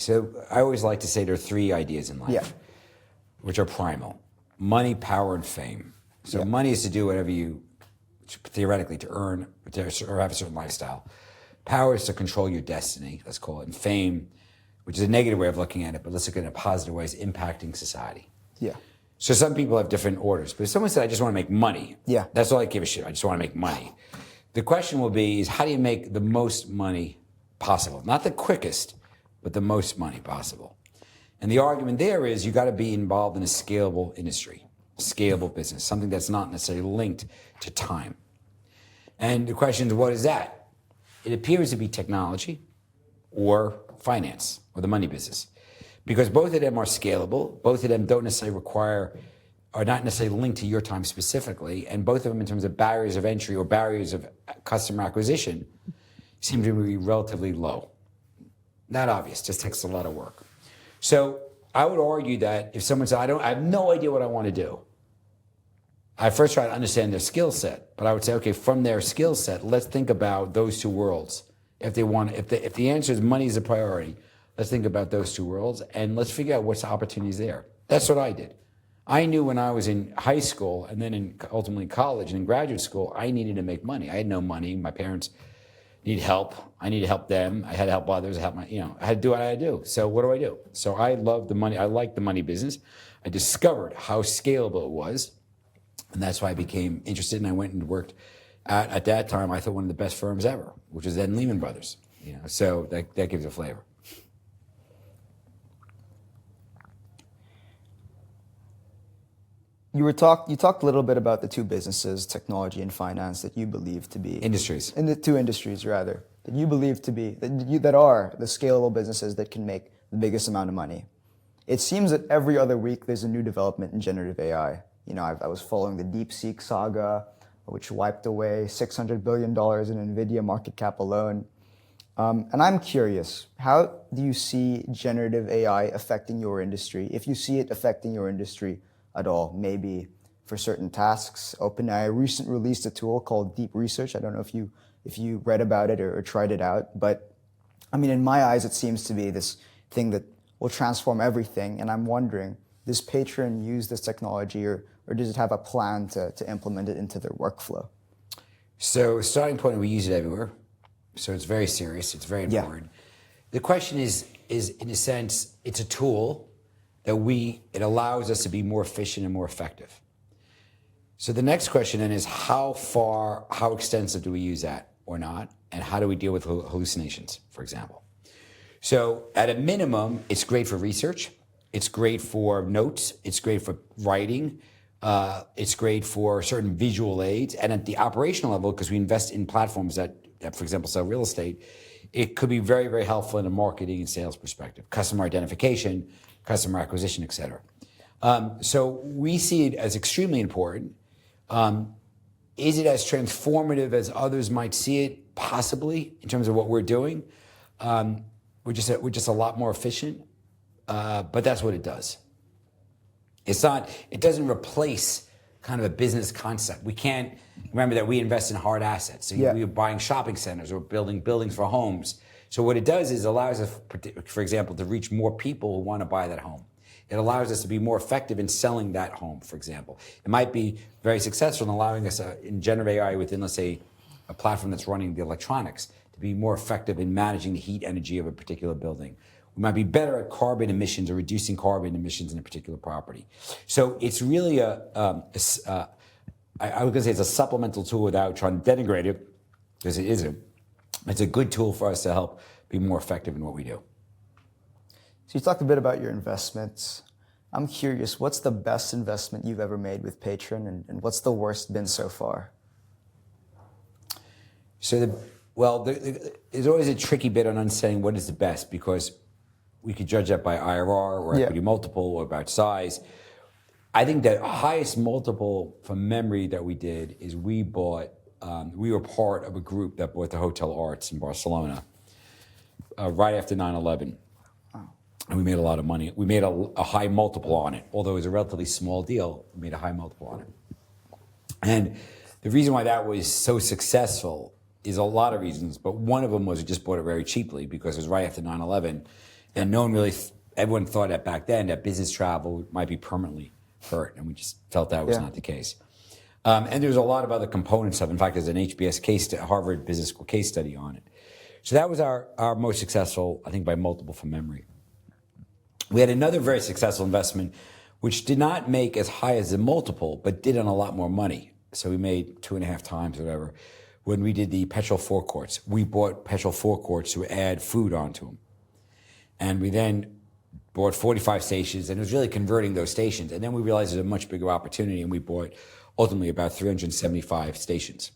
So I always like to say there are three ideas in life, which are primal: money, power, and fame. So money is to do whatever you, theoretically, to earn or have a certain lifestyle. Power is to control your destiny, let's call it. And fame, which is a negative way of looking at it, but let's look at it in a positive way, is impacting society. Yeah. So some people have different orders. But if someone said, I just want to make money, that's all I give a shit. I just want to make money. The question will be, is how do you make the most money possible? Not the quickest, but the most money possible. And the argument there is you got to be involved in a scalable industry, scalable business, something that's not necessarily linked to time. And the question is, what is that? It appears to be technology or finance or the money business, because both of them are scalable. Both of them don't necessarily are not necessarily linked to your time specifically. And both of them, in terms of barriers of entry or barriers of customer acquisition, seem to be relatively low. Not obvious, just takes a lot of work. So I would argue that if someone said, I have no idea what I want to do, I first try to understand their skill set, but I would say, okay, from their skill set, let's think about those two worlds. If the answer is money is a priority, let's think about those two worlds and let's figure out what's the opportunities there. That's what I did. I knew when I was in high school and then ultimately college and in graduate school, I needed to make money. I had no money. My parents needed help. I needed to help them. I had to help others. I had to do what I had to do. So what do? So I loved the money. I liked the money business. I discovered how scalable it was. And that's why I became interested, and I went and worked at that time, I thought one of the best firms ever, which was then Lehman Brothers. So that gives a flavor. You talked a little bit about the two businesses, technology and finance, that you believe to be industries. In the two industries, rather, that you believe to be that are the scalable businesses that can make the biggest amount of money. It seems that every other week there's a new development in generative AI. I was following the DeepSeek saga, which wiped away $600 billion in NVIDIA market cap alone. And I'm curious, how do you see generative AI affecting your industry, if you see it affecting your industry at all? Maybe for certain tasks. OpenAI recently released a tool called Deep Research. I don't know if you read about it or tried it out, but I mean, in my eyes, it seems to be this thing that will transform everything. And I'm wondering, does Patreon use this technology, or does it have a plan to implement it into their workflow? So starting point, we use it everywhere. So it's very serious. It's very important. Yeah. The question is in a sense, it's a tool that it allows us to be more efficient and more effective. So the next question then is how extensive do we use that or not? And how do we deal with hallucinations, for example? So at a minimum, it's great for research. It's great for notes. It's great for writing. It's great for certain visual aids. And at the operational level, because we invest in platforms that, for example, sell real estate, it could be very, very helpful in a marketing and sales perspective, customer identification, customer acquisition, et cetera. So we see it as extremely important. Is it as transformative as others might see it? Possibly, in terms of what we're doing. We're just a lot more efficient. But that's what it does. It doesn't replace kind of a business concept. We can't remember that we invest in hard assets. So we're buying shopping centers or building buildings for homes. So what it does is allows us, for example, to reach more people who want to buy that home. It allows us to be more effective in selling that home, for example. It might be very successful in allowing us in generative AI within, let's say, a platform that's running the electronics to be more effective in managing the heat energy of a particular building. We might be better at carbon emissions or reducing carbon emissions in a particular property. So it's really I was going to say it's a supplemental tool without trying to denigrate it, because it isn't. It's a good tool for us to help be more effective in what we do. So you talked a bit about your investments. I'm curious, what's the best investment you've ever made with Patreon, and what's the worst been so far? So there's always a tricky bit on understanding what is the best, because we could judge that by IRR or equity multiple or about size. I think the highest multiple from memory that we did is we were part of a group that bought the Hotel Arts in Barcelona right after 9/11. And we made a lot of money. We made a high multiple on it. Although it was a relatively small deal, we made a high multiple on it. And the reason why that was so successful is a lot of reasons, but one of them was we just bought it very cheaply because it was right after 9/11. And no one really, everyone thought that back then that business travel might be permanently hurt. And we just felt that was not the case. And there's a lot of other components of it. In fact, there's an Harvard Business School case study on it. So that was our most successful, I think by multiple from memory. We had another very successful investment, which did not make as high as the multiple, but did on a lot more money. So we made 2.5 times or whatever. When we did the petrol forecourts, we bought petrol forecourts to add food onto them. And we then bought 45 stations, and it was really converting those stations. And then we realized there's a much bigger opportunity, and we bought ultimately about 375 stations.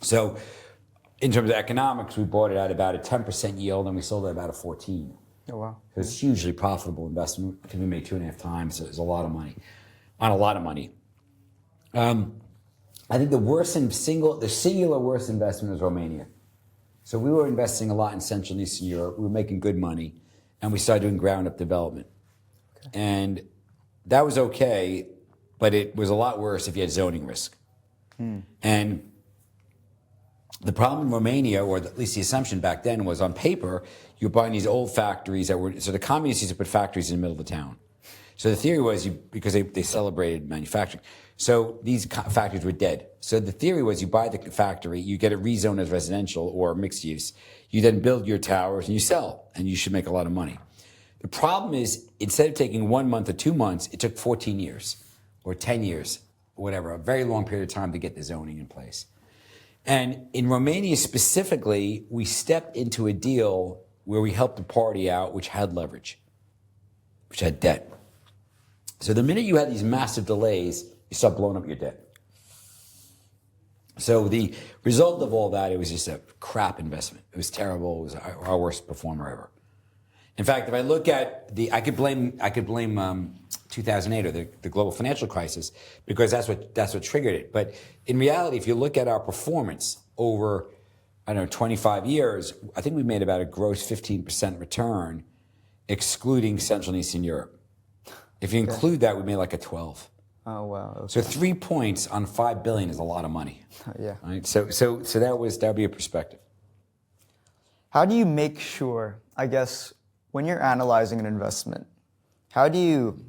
So in terms of economics, we bought it at about a 10% yield, and we sold it at about a 14. Oh, wow. It was a hugely profitable investment. I think we made 2.5 times, so it was a lot of money, on a lot of money. I think the singular worst investment was Romania. So we were investing a lot in Central and Eastern Europe. We were making good money, and we started doing ground-up development. Okay. And that was okay, but it was a lot worse if you had zoning risk. And the problem in Romania, or at least the assumption back then, was on paper, you're buying these old factories so the communists used to put factories in the middle of the town. So the theory was, because they celebrated manufacturing, so these factories were dead. So the theory was you buy the factory, you get it rezoned as residential or mixed use, you then build your towers and you sell, and you should make a lot of money. The problem is, instead of taking 1 month or 2 months, it took 14 years or 10 years, or whatever, a very long period of time to get the zoning in place. And in Romania specifically, we stepped into a deal where we helped a party out which had leverage, which had debt. So the minute you had these massive delays, you start blowing up your debt. So the result of all that, it was just a crap investment. It was terrible. It was our worst performer ever. In fact, if I look at I could blame 2008 or the global financial crisis, because that's what triggered it. But in reality, if you look at our performance over, 25 years, I think we made about a gross 15% return, excluding Central and Eastern Europe. If you include that, we made like a 12. Oh, wow. Okay. So 3 points on $5 billion is a lot of money. Yeah. Right? So that would be a perspective. How do you make sure, I guess, when you're analyzing an investment, how do you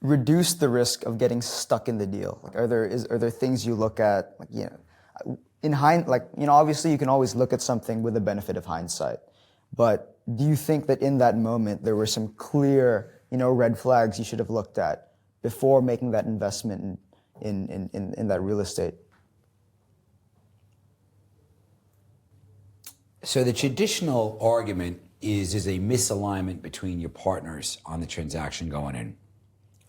reduce the risk of getting stuck in the deal? Like, are there things you look at, obviously you can always look at something with the benefit of hindsight, but do you think that in that moment there were some clear, red flags you should have looked at before making that investment in that real estate? So the traditional argument is there's a misalignment between your partners on the transaction going in,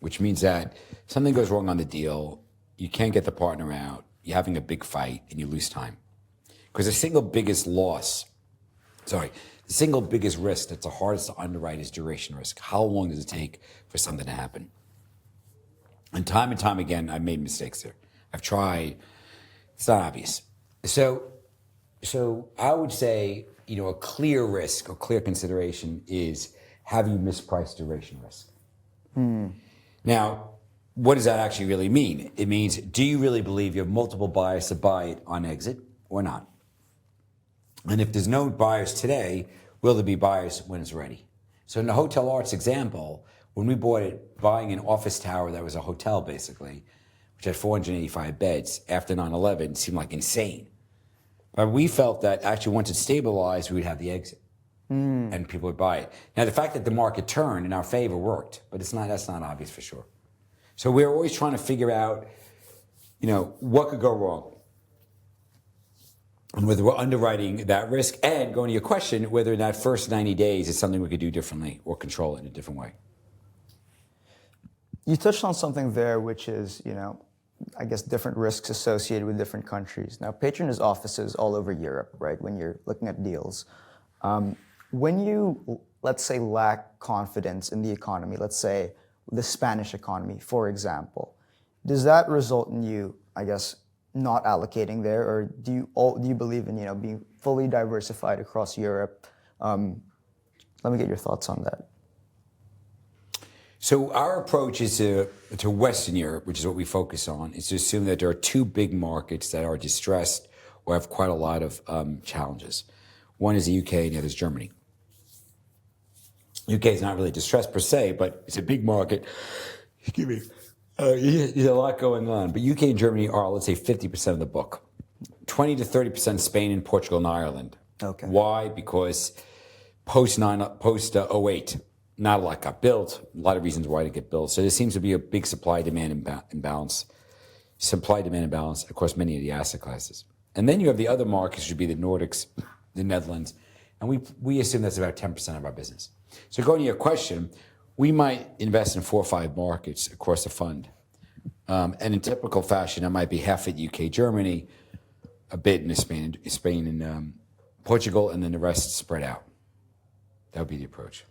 which means that something goes wrong on the deal, you can't get the partner out, you're having a big fight, and you lose time. Because the single biggest risk that's the hardest to underwrite is duration risk. How long does it take for something to happen? And time again, I've made mistakes there. I've tried. It's not obvious. So I would say, a clear risk or clear consideration is, have you mispriced duration risk? Now, what does that actually really mean? It means, do you really believe you have multiple buyers to buy it on exit or not? And if there's no buyers today, will there be buyers when it's ready? So in the Hotel Arts example, when we bought it, buying an office tower that was a hotel basically, which had 485 beds after 9/11 seemed like insane. But we felt that actually once it stabilized, we would have the exit and people would buy it. Now, the fact that the market turned in our favor worked, but that's not obvious for sure. So we're always trying to figure out, what could go wrong. And whether we're underwriting that risk, and going to your question, whether in that first 90 days is something we could do differently or control it in a different way. You touched on something there, which is, I guess, different risks associated with different countries. Now, Patron has offices all over Europe, right, when you're looking at deals. When you, let's say, lack confidence in the economy, let's say the Spanish economy, for example, does that result in you, I guess, not allocating there, or do you believe in, being fully diversified across Europe? Let me get your thoughts on that. So our approach is to Western Europe, which is what we focus on, is to assume that there are two big markets that are distressed or have quite a lot of challenges. One is the UK and the other is Germany. UK is not really distressed per se, but it's a big market. Excuse me. There's a lot going on. But UK and Germany are, let's say, 50% of the book. 20 to 30% Spain and Portugal and Ireland. Okay. Why? Because post 08, not a lot got built. A lot of reasons why to get built. So there seems to be a big supply-demand imbalance. Supply-demand imbalance across many of the asset classes. And then you have the other markets, which would be the Nordics, the Netherlands. And we assume that's about 10% of our business. So going to your question, we might invest in 4 or 5 markets across the fund. And in typical fashion, it might be half at UK, Germany, a bit in Spain and Portugal, and then the rest spread out. That would be the approach.